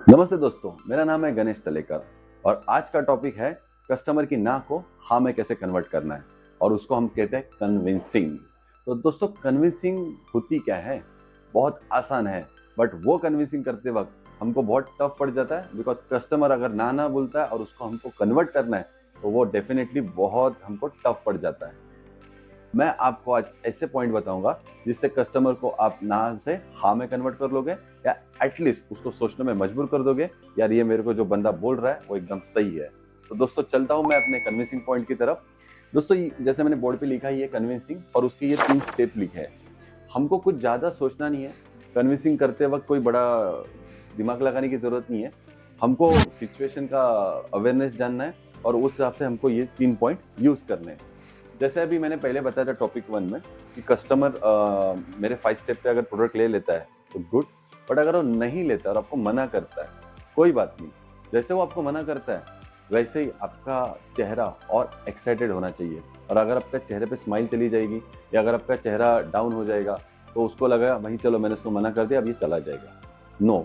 नमस्ते दोस्तों, मेरा नाम है गणेश तलेकर और आज का टॉपिक है कस्टमर की ना को हाँ में कैसे कन्वर्ट करना है और उसको हम कहते हैं कन्विंसिंग। तो दोस्तों कन्विंसिंग होती क्या है? बहुत आसान है, बट वो कन्विंसिंग करते वक्त हमको बहुत टफ पड़ जाता है बिकॉज कस्टमर अगर ना ना बोलता है और उसको हमको कन्वर्ट करना है तो वो डेफिनेटली बहुत हमको टफ पड़ जाता है। मैं आपको आज ऐसे पॉइंट बताऊंगा जिससे कस्टमर को आप ना से हाँ में कन्वर्ट कर लोगे या एटलीस्ट उसको सोचने में मजबूर कर दोगे, यार ये मेरे को जो बंदा बोल रहा है वो एकदम सही है। तो दोस्तों चलता हूं मैं अपने कन्विंसिंग पॉइंट की तरफ। दोस्तों जैसे मैंने बोर्ड पे लिखा है ये कन्विंसिंग और उसके ये 3 स्टेप लिखे हैं। हमको कुछ ज्यादा सोचना नहीं है, कन्विंसिंग करते वक्त कोई बड़ा दिमाग लगाने की जरूरत नहीं है। हमको सिचुएशन का अवेयरनेस जानना है और उस हिसाब से हमको ये 3 पॉइंट यूज करने हैं। जैसे अभी मैंने पहले बताया था टॉपिक 1 में कि कस्टमर मेरे 5 स्टेप पे अगर प्रोडक्ट ले लेता है तो गुड, बट अगर वो नहीं लेता और आपको मना करता है, कोई बात नहीं। जैसे वो आपको मना करता है वैसे ही आपका चेहरा और एक्साइटेड होना चाहिए। और अगर आपका चेहरे पे स्माइल चली जाएगी या अगर आपका चेहरा डाउन हो जाएगा तो उसको लगेगा भाई चलो मैंने उसको मना कर दिया, अब ये चला जाएगा। नो,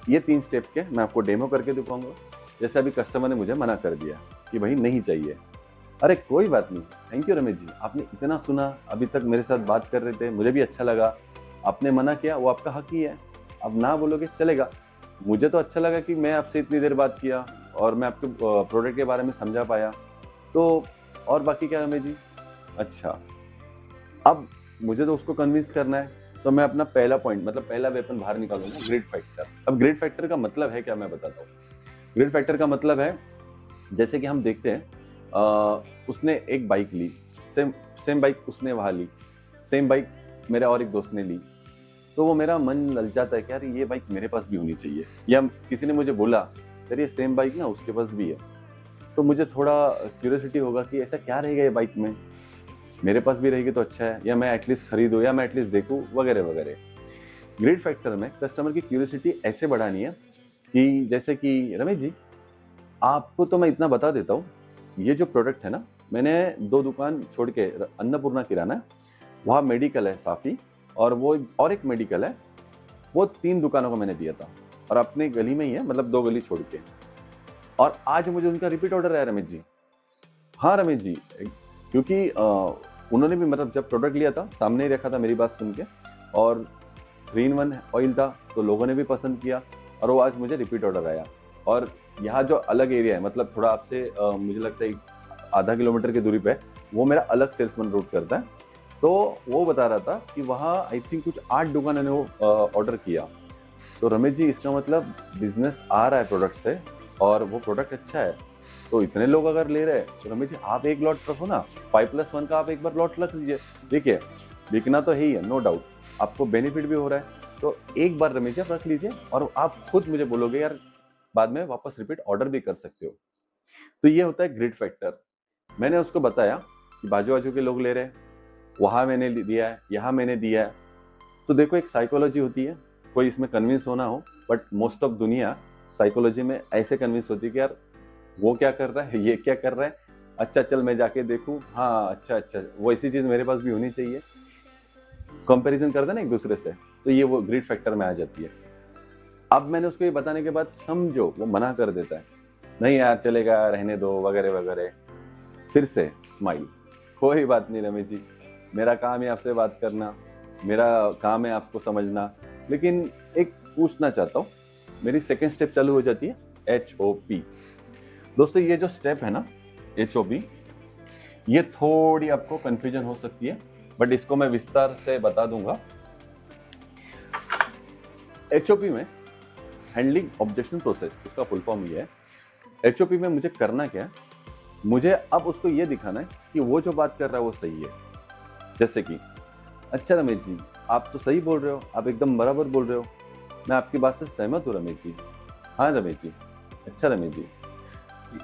ये 3 स्टेप के मैं आपको डेमो करके दिखाऊंगा। जैसे अभी कस्टमर ने मुझे मना कर दिया कि भाई नहीं चाहिए। अरे कोई बात नहीं, थैंक यू रमेश जी, आपने इतना सुना, अभी तक मेरे साथ बात कर रहे थे, मुझे भी अच्छा लगा। आपने मना किया वो आपका हक ही है, अब ना बोलोगे चलेगा। मुझे तो अच्छा लगा कि मैं आपसे इतनी देर बात किया और मैं आपके प्रोडक्ट के बारे में समझा पाया। तो और बाकी क्या रमेश जी? अच्छा, अब मुझे तो उसको कन्विंस करना है, तो मैं अपना पहला पॉइंट मतलब पहला वेपन बाहर निकालूंगा, ग्रिड फैक्टर। अब ग्रिड फैक्टर का मतलब है क्या मैं बताता हूँ। ग्रिड फैक्टर का मतलब है जैसे कि हम देखते हैं उसने एक बाइक ली, सेम सेम बाइक उसने वहाँ ली, सेम बाइक मेरे और एक दोस्त ने ली, तो वो मेरा मन ललचाता है कि यार ये बाइक मेरे पास भी होनी चाहिए। या किसी ने मुझे बोला यार ये सेम बाइक ना उसके पास भी है, तो मुझे थोड़ा क्यूरियोसिटी होगा कि ऐसा क्या रहेगा ये बाइक में, मेरे पास भी रहेगी तो अच्छा है, या मैं एटलीस्ट खरीदूँ या मैं एटलीस्ट देखूँ वगैरह वगैरह। ग्रिड फैक्टर में कस्टमर की क्यूरियोसिटी ऐसे बढ़ानी है कि जैसे कि रमेश जी, आपको तो मैं इतना बता देता हूँ, ये जो प्रोडक्ट है ना, मैंने 2 दुकान छोड़ के अन्नपूर्णा किराना है, वहाँ मेडिकल है साफ़ी, और वो और एक मेडिकल है, वो 3 दुकानों को मैंने दिया था और अपनी गली में ही है, मतलब 2 गली छोड़ के। और आज मुझे उनका रिपीट ऑर्डर आया रमेश जी। हाँ, रमेश जी, क्योंकि उन्होंने भी मतलब जब प्रोडक्ट लिया था सामने ही रखा था मेरी बात सुन के, और 3 इन 1 ऑयल था तो लोगों ने भी पसंद किया और वो आज मुझे रिपीट ऑर्डर आया। और यहाँ जो अलग एरिया है, मतलब थोड़ा आपसे मुझे लगता है आधा किलोमीटर की दूरी पे, वो मेरा अलग सेल्समैन रूट करता है। तो वो बता रहा था कि वहाँ आई थिंक कुछ 8 दुकानों ने वो ऑर्डर किया। तो रमेश जी इसका मतलब बिजनेस आ रहा है प्रोडक्ट से और वो प्रोडक्ट अच्छा है। तो इतने लोग अगर ले रहे हैं तो रमेश जी आप एक लॉट रखो ना, 5+1 का आप एक बार लॉट रख लीजिए। देखिए बिकना तो है ही है, नो डाउट, आपको बेनिफिट भी हो रहा है। तो एक बार रमेश जी आप रख लीजिए और आप खुद मुझे बोलोगे यार, बाद में वापस रिपीट ऑर्डर भी कर सकते हो। तो ये होता है ग्रिड फैक्टर। मैंने उसको बताया कि बाजू बाजू के लोग ले रहे हैं, वहां मैंने दिया है, यहाँ मैंने दिया है। तो देखो एक साइकोलॉजी होती है, कोई इसमें कन्विंस होना हो, बट मोस्ट ऑफ दुनिया साइकोलॉजी में ऐसे कन्विंस होती है कि यार वो क्या कर रहा है, ये क्या कर रहा है, अच्छा चल मैं जाके देखूं, हाँ अच्छा अच्छा वो ऐसी चीज मेरे पास भी होनी चाहिए। कंपैरिजन करते हैं ना एक दूसरे से, तो ये वो ग्रिड फैक्टर में आ जाती है। अब मैंने उसको ये बताने के बाद समझो वो मना कर देता है, नहीं यार चलेगा रहने दो वगैरह वगैरह, फिर से स्माइल, कोई बात नहीं रमेश जी, मेरा काम है आपसे बात करना, मेरा काम है आपको समझना, लेकिन एक पूछना चाहता हूँ। मेरी सेकेंड स्टेप चालू हो जाती है, HOP। दोस्तों ये जो स्टेप है ना, HOP, ये थोड़ी आपको कंफ्यूजन हो सकती है, बट इसको मैं विस्तार से बता दूंगा। HOP में हैंडलिंग ऑब्जेक्शन प्रोसेस, इसका फुल फॉर्म ये है। HOP में मुझे करना क्या है, मुझे अब उसको ये दिखाना है कि वो जो बात कर रहा है वो सही है। जैसे कि अच्छा रमेश जी, आप तो सही बोल रहे हो, आप एकदम बराबर बोल रहे हो, मैं आपकी बात से सहमत हूँ रमेश जी। हाँ रमेश जी, अच्छा रमेश जी,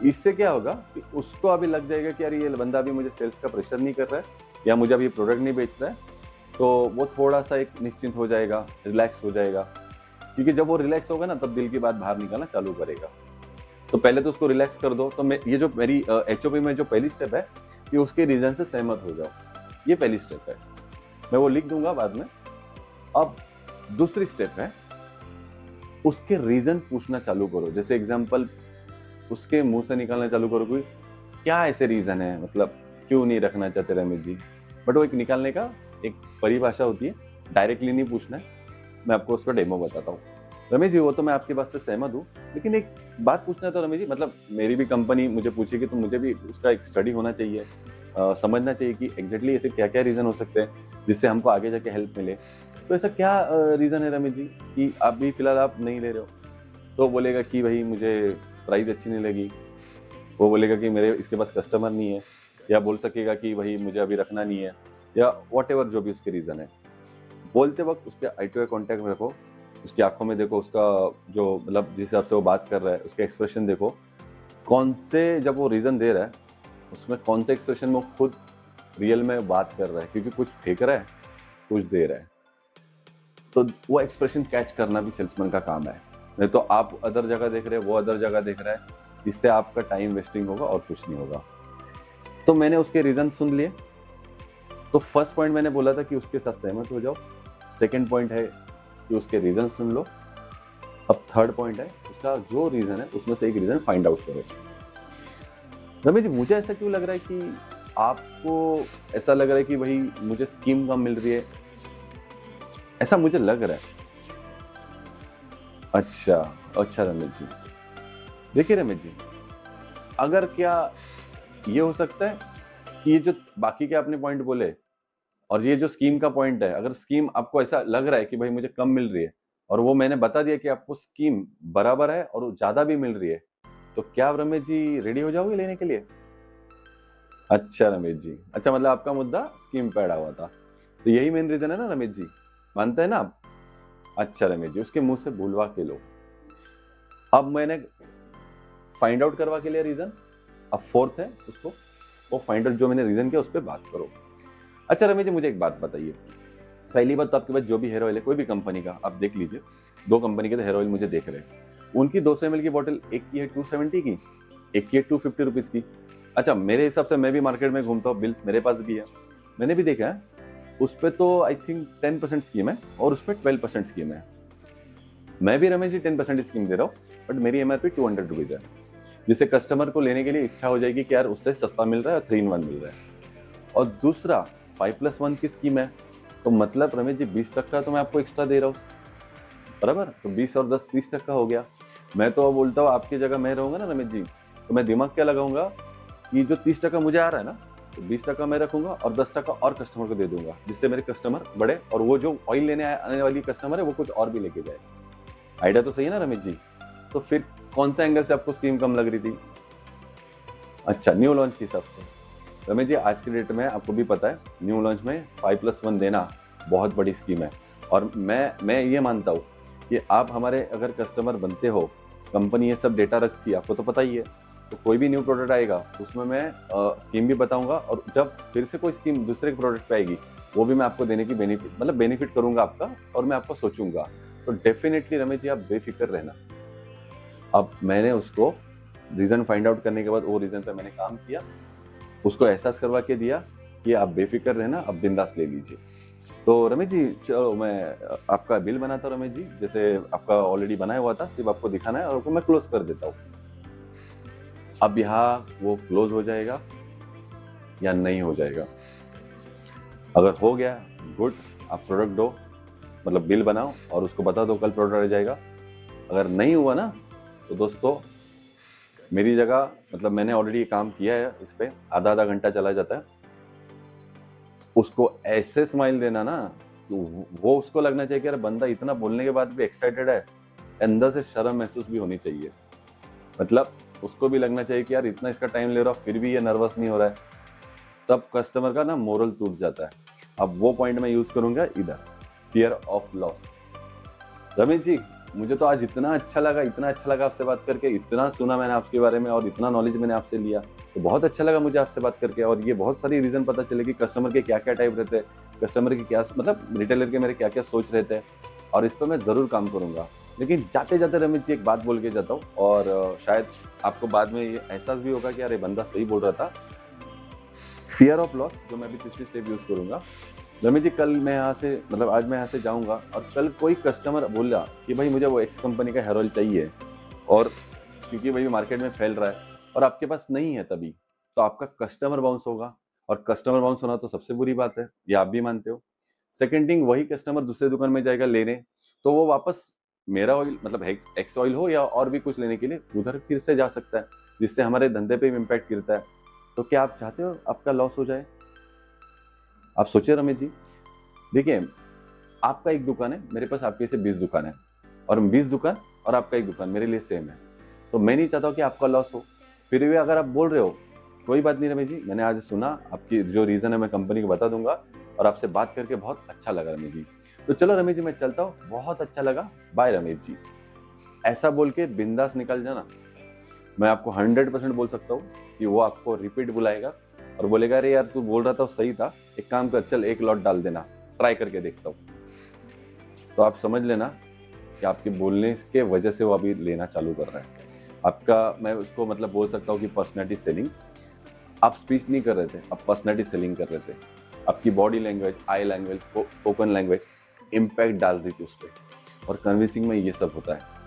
इससे क्या होगा कि उसको अभी लग जाएगा कि यार ये बंदा अभी मुझे सेल्स का प्रेशर नहीं कर रहा है या मुझे अभी प्रोडक्ट नहीं बेच रहा है। तो वो थोड़ा सा एक निश्चिंत हो जाएगा, रिलैक्स हो जाएगा, क्योंकि जब वो रिलैक्स होगा ना तब दिल की बात बाहर निकालना चालू करेगा। तो पहले तो उसको रिलैक्स कर दो। तो मैं ये जो मेरी HOP में जो पहली स्टेप है कि उसके रीजन से सहमत हो जाओ, ये पहली स्टेप है, मैं वो लिख दूंगा बाद में। अब दूसरी स्टेप है उसके रीजन पूछना चालू करो। जैसे एग्जांपल उसके मुंह से निकालना चालू करो कि क्या ऐसे रीजन है, मतलब क्यों नहीं रखना चाहते रमेश जी। बट वो एक निकालने का एक परिभाषा होती है, डायरेक्टली नहीं पूछना है। मैं आपको उसका डेमो बताता हूँ। रमेश जी, वो तो मैं आपकी बात से सहमत हूँ, लेकिन एक बात पूछना था रमेश जी, मतलब मेरी भी कंपनी मुझे पूछेगी तो मुझे भी उसका एक स्टडी होना चाहिए, समझना चाहिए कि एग्जैक्टली ऐसे क्या क्या रीज़न हो सकते हैं जिससे हमको आगे जाके हेल्प मिले। तो ऐसा क्या रीज़न है रमेश जी कि अभी फ़िलहाल आप नहीं ले रहे हो? तो बोलेगा कि भाई मुझे प्राइस अच्छी नहीं लगी, वो बोलेगा कि मेरे इसके पास कस्टमर नहीं है, या बोल सकेगा कि भाई मुझे अभी रखना नहीं है, या व्हाटएवर जो भी उसके रीज़न है। बोलते वक़्त उसके आई टू आई कॉन्टैक्ट में रखो, उसकी आँखों में देखो, उसका जो मतलब जिस हिसाब से वो बात कर रहा है, उसके एक्सप्रेशन देखो। कौन से जब वो रीज़न दे रहा है, उसमें कौन से एक्सप्रेशन में वो खुद रियल में बात कर रहा है, क्योंकि कुछ फेंक रहा है, कुछ दे रहा है। तो वो एक्सप्रेशन कैच करना भी सेल्समैन का काम है। नहीं तो आप अदर जगह देख रहे हैं, वो अदर जगह देख रहा है, जिससे आपका टाइम वेस्टिंग होगा और कुछ नहीं होगा। तो मैंने उसके रीज़न सुन लिए। तो फर्स्ट पॉइंट मैंने बोला था कि उसके साथ सहमत हो जाओ। सेकंड पॉइंट है कि उसके रीज़न सुन लो। अब थर्ड पॉइंट है, उसका जो रीज़न है उसमें से एक रीज़न फाइंड आउट करो। रमेश जी, मुझे ऐसा क्यों लग रहा है कि आपको ऐसा लग रहा है कि भाई मुझे स्कीम कम मिल रही है, ऐसा मुझे लग रहा है। अच्छा, अच्छा रमेश जी। देखिए रमेश जी, अगर क्या ये हो सकता है कि ये जो बाकी के आपने पॉइंट बोले और ये जो स्कीम का पॉइंट है, अगर स्कीम आपको ऐसा लग रहा है कि भाई मुझे कम मिल रही है और वो मैंने बता दिया कि आपको स्कीम बराबर है और ज़्यादा भी मिल रही है, तो क्या आप रमेश जी रेडी हो जाओगे लेने के लिए? अच्छा रमेश जी, अच्छा मतलब आपका मुद्दा स्कीम पे अड़ा हुआ था। तो यही मेन रीज़न है ना रमेश जी? मानते हैं ना आप? अच्छा रमेश जी, उसके मुँह से बुलवा के लो। अब मैंने फाइंड आउट करवा के लिया रीज़न, अब फोर्थ है उसको वो फाइंड आउट जो मैंने रीज़न किया उस पे बात करो। अच्छा रमेश जी, मुझे एक बात बताइए, पहली बात तो आपके पास जो भी हेयर ऑयल है, कोई भी कंपनी का आप देख लीजिए, 2 कंपनी के तो हेयर ऑयल मुझे देख रहे हैं। उनकी 200 एमएल की बॉटल, एक की है 270 की, एक की है 250 रुपीज़ की। अच्छा, मेरे हिसाब से मैं भी मार्केट में घूमता हूँ, बिल्स मेरे पास भी है। मैंने भी देखा है, उस पे तो आई थिंक 10% स्कीम है और उस पे 12% स्कीम है। मैं भी रमेश जी 10% स्कीम दे रहा हूँ, बट मेरी एमआरपी 200 रुपीज़ है, जिससे कस्टमर को लेने के लिए इच्छा हो जाएगी कि यार उससे सस्ता मिल रहा है और 3 इन 1 मिल रहा है। और दूसरा 5+1 की स्कीम है, तो मतलब रमेश जी 20% तो मैं आपको एक्स्ट्रा दे रहा हूँ, बराबर? तो 20 और 10 30% हो गया। मैं तो बोलता हूँ आपकी जगह मैं रहूँगा ना रमेश जी, तो मैं दिमाग क्या लगाऊंगा कि जो 30% मुझे आ रहा है ना, तो 20% मैं रखूंगा और 10% और कस्टमर को दे दूंगा, जिससे मेरे कस्टमर बढ़े और वो जो ऑयल लेने आने वाली कस्टमर है वो कुछ और भी लेके जाए। आइडिया तो सही है ना रमेश जी? तो फिर कौन सा एंगल से आपको स्कीम कम लग रही थी? अच्छा, न्यू लॉन्च के हिसाब से रमेश जी, आज की डेट में आपको भी पता है न्यू लॉन्च में 5+1 देना बहुत बड़ी स्कीम है। और मैं ये मानता हूँ कि आप हमारे अगर कस्टमर बनते हो, कंपनी ये सब डेटा रखती है, आपको तो पता ही है। तो कोई भी न्यू प्रोडक्ट आएगा उसमें मैं स्कीम भी बताऊंगा, और जब फिर से कोई स्कीम दूसरे प्रोडक्ट पे आएगी वो भी मैं आपको देने की बेनिफिट करूंगा आपका, और मैं आपको सोचूंगा। तो डेफिनेटली रमेश जी, आप बेफिक्र रहना। अब मैंने उसको रीज़न फाइंड आउट करने के बाद वो रीज़न पे मैंने काम किया, उसको एहसास करवा के दिया कि आप बेफिक्र रहना, अब बिंदास ले लीजिए। तो रमेश जी, चलो मैं आपका बिल बनाता हूँ रमेश जी, जैसे आपका ऑलरेडी बनाया हुआ था, सिर्फ आपको दिखाना है और उसको मैं क्लोज कर देता हूँ। अब यहाँ वो क्लोज हो जाएगा या नहीं हो जाएगा? अगर हो गया, गुड, आप प्रोडक्ट दो, मतलब बिल बनाओ और उसको बता दो कल प्रोडक्ट आ जाएगा। अगर नहीं हुआ ना, तो दोस्तों मेरी जगह, मतलब मैंने ऑलरेडी काम किया है इस पे, आधा आधा घंटा चला जाता है, उसको ऐसे स्माइल देना ना कि वो उसको लगना चाहिए कि यार बंदा इतना बोलने के बाद भी एक्साइटेड है, अंदर से शर्म महसूस भी होनी चाहिए। मतलब उसको भी लगना चाहिए कि यार इतना इसका टाइम ले रहा हूँ फिर भी ये नर्वस नहीं हो रहा है। तब कस्टमर का ना मोरल टूट जाता है। अब वो पॉइंट मैं यूज करूंगा इधर, fear of loss. Ramesh ji, मुझे तो आज इतना अच्छा लगा आपसे बात करके, इतना सुना मैंने आपके बारे में और इतना नॉलेज मैंने आपसे लिया, तो बहुत अच्छा लगा मुझे आपसे बात करके। और ये बहुत सारी रीज़न पता चले कि कस्टमर के क्या क्या टाइप रहते हैं, कस्टमर की क्या मतलब रिटेलर के मेरे क्या क्या सोच रहते हैं, और इस पर मैं ज़रूर काम करूँगा। लेकिन जाते जाते रमेश जी एक बात बोल के जाता हूँ, और शायद आपको बाद में ये एहसास भी होगा कि यार ये बंदा सही बोल रहा था। फियर ऑफ लॉस जो मैं भी तीसरी स्टेप यूज़ करूँगा, रमेश जी, कल मैं यहाँ से मतलब आज मैं यहाँ से जाऊँगा और कल कोई कस्टमर बोला कि भाई मुझे वो एक्स कंपनी का हेयर ऑयल चाहिए, और क्योंकि वही मार्केट में फैल रहा है और आपके पास नहीं है तभी, तो आपका कस्टमर बाउंस होगा, और कस्टमर बाउंस होना तो सबसे बुरी बात है, ये आप भी मानते हो। सेकंड थिंग, वही कस्टमर दूसरे दुकान में जाएगा लेने, तो वो वापस मेरा ऑयल मतलब एक्स ऑयल हो या और भी कुछ लेने के लिए उधर फिर से जा सकता है, जिससे हमारे धंधे पे भी इम्पैक्ट गिरता है। तो क्या आप चाहते हो आपका लॉस हो जाए? आप सोचिए रमेश जी। देखिए, आपका एक दुकान है, मेरे पास आपके से 20 दुकान है, और 20 दुकान और आपका एक दुकान मेरे लिए सेम है, तो मैं नहीं चाहता हूँ कि आपका लॉस हो। फिर भी अगर आप बोल रहे हो, कोई बात नहीं रमेश जी, मैंने आज सुना आपकी जो रीज़न है मैं कंपनी को बता दूंगा, और आपसे बात करके बहुत अच्छा लगा रमेश जी। तो चलो रमेश जी, मैं चलता हूँ, बहुत अच्छा लगा, बाय रमेश जी। ऐसा बोल के बिंदास निकल जाना। मैं आपको 100% बोल सकता हूँ कि वो आपको रिपीट बुलाएगा और बोलेगा, अरे यार तू बोल रहा था सही था, एक काम कर, चल एक लॉट डाल देना, ट्राई करके देखता हूँ। तो आप समझ लेना कि आपके बोलने के वजह से वो अभी लेना चालू कर रहा है। आपका, मैं उसको मतलब बोल सकता हूँ कि पर्सनैलिटी सेलिंग। आप स्पीच नहीं कर रहे थे, आप पर्सनैलिटी सेलिंग कर रहे थे। आपकी बॉडी लैंग्वेज, आई लैंग्वेज, स्पोकन लैंग्वेज इम्पैक्ट डाल रही थी उस पर, और कन्विंसिंग में ये सब होता है।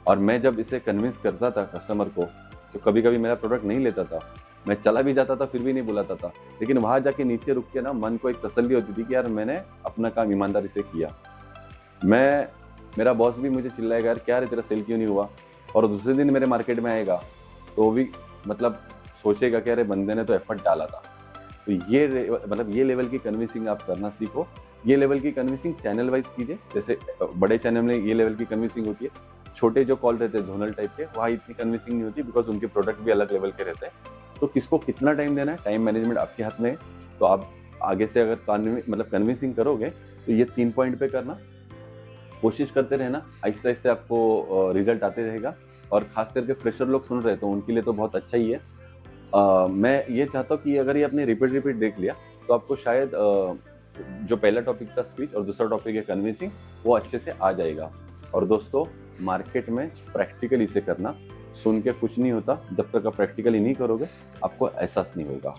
और मैं जब इसे कन्विंस करता था कस्टमर को, तो कभी कभी मेरा प्रोडक्ट नहीं लेता था, मैं चला भी जाता था फिर भी नहीं बुलाता था, लेकिन वहां जाके नीचे रुक के ना मन को एक तसल्ली होती थी कि यार मैंने अपना काम ईमानदारी से किया। मैं, मेरा बॉस भी मुझे चिल्लाएगा, यार क्या रे तेरा सेल क्यों नहीं हुआ, और दूसरे दिन मेरे मार्केट में आएगा तो वो भी मतलब सोचेगा कि अरे बंदे ने तो एफर्ट डाला था। तो ये मतलब ये लेवल की कन्विंसिंग आप करना सीखो। ये लेवल की कन्विंसिंग चैनल वाइज कीजिए, जैसे बड़े चैनल में ये लेवल की कन्विंसिंग होती है, छोटे जो कॉल रहते हैं जोनल टाइप के, वहाँ इतनी कन्विंसिंग नहीं होती, बिकॉज उनके प्रोडक्ट भी अलग लेवल के रहते हैं। तो किसको कितना टाइम देना है, टाइम मैनेजमेंट आपके हाथ में है। तो आप आगे से अगर मतलब कन्विंसिंग करोगे तो ये 3 पॉइंट पे करना, कोशिश करते रहना, आहिस्ते आहिस्ते आपको रिजल्ट आते रहेगा। और खास करके फ्रेशर लोग सुन रहे हैं तो उनके लिए तो बहुत अच्छा ही है। मैं ये चाहता हूँ कि अगर ये आपने रिपीट रिपीट देख लिया तो आपको शायद जो पहला टॉपिक था स्पीच और दूसरा टॉपिक है कन्विंसिंग, वो अच्छे से आ जाएगा। और दोस्तों, मार्केट में प्रैक्टिकल इसे करना, सुन के कुछ नहीं होता, जब तक आप प्रैक्टिकली नहीं करोगे आपको एहसास नहीं होगा।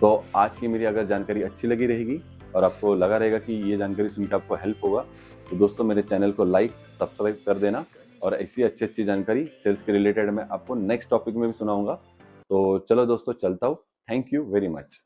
तो आज की मेरी अगर जानकारी अच्छी लगी रहेगी और आपको लगा रहेगा कि ये जानकारी सुन के आपको हेल्प होगा, तो दोस्तों मेरे चैनल को लाइक सब्सक्राइब कर देना। और ऐसी अच्छी अच्छी जानकारी सेल्स के रिलेटेड मैं आपको नेक्स्ट टॉपिक में भी सुनाऊंगा। तो चलो दोस्तों, चलता हूँ। Thank you very much.